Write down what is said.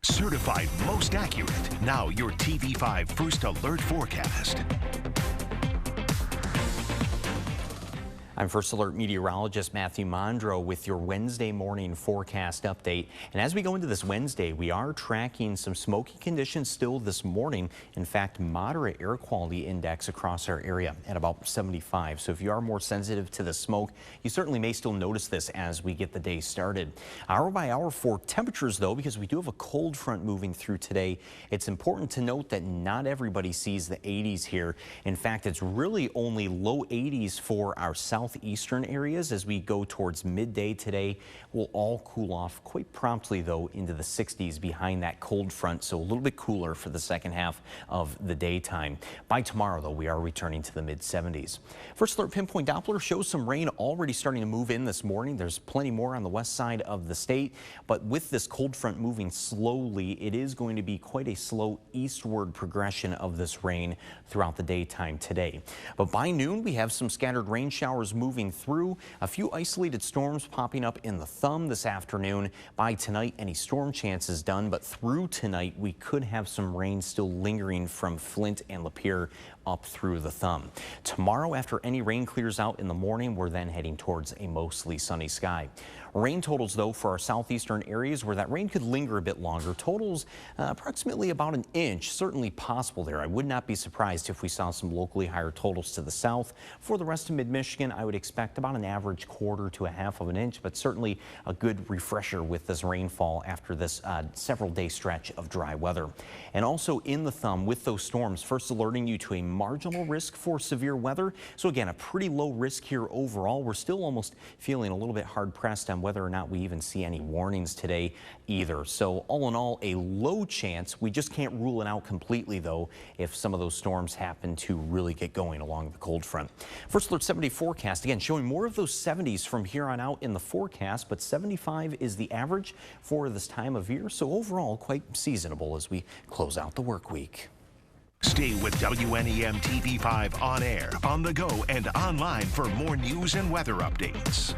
Certified most accurate. Now your TV5 First Alert forecast. I'm First Alert Meteorologist Mathieu Mondro with your Wednesday morning forecast update. And as we go into this Wednesday, we are tracking some smoky conditions still this morning. In fact, moderate air quality index across our area at about 75. So if you are more sensitive to the smoke, you certainly may still notice this as we get the day started. Hour by hour for temperatures, though, because we do have a cold front moving through today, it's important to note that not everybody sees the 80s here. In fact, it's really only low 80s for our southeastern areas. As we go towards midday today, we'll all cool off quite promptly, though, into the 60s behind that cold front, so a little bit cooler for the second half of the daytime. By tomorrow, though, we are returning to the mid-70s. First Alert Pinpoint Doppler shows some rain already starting to move in this morning. There's plenty more on the west side of the state, but with this cold front moving slowly, it is going to be quite a slow eastward progression of this rain throughout the daytime today. But by noon, we have some scattered rain showers moving through, a few isolated storms popping up in the thumb this afternoon. By tonight, any storm chances done, but through tonight, we could have some rain still lingering from Flint and Lapeer up through the thumb. Tomorrow, after any rain clears out in the morning, we're then heading towards a mostly sunny sky. Rain totals, though, for our southeastern areas where that rain could linger a bit longer. Totals approximately about an inch, certainly possible there. I would not be surprised if we saw some locally higher totals to the south. For the rest of mid-Michigan, I would expect about an average quarter to a half of an inch, but certainly a good refresher with this rainfall after this several-day stretch of dry weather. And also in the thumb with those storms, first alerting you to a marginal risk for severe weather. So again, a pretty low risk here overall. We're still almost feeling a little bit hard-pressed on whether or not we even see any warnings today either. So all in all, a low chance. We just can't rule it out completely, though, if some of those storms happen to really get going along the cold front. First Alert 70 forecast, again, showing more of those 70s from here on out in the forecast, but 75 is the average for this time of year. So overall, quite seasonable as we close out the work week. Stay with WNEM TV5 on air, on the go, and online for more news and weather updates.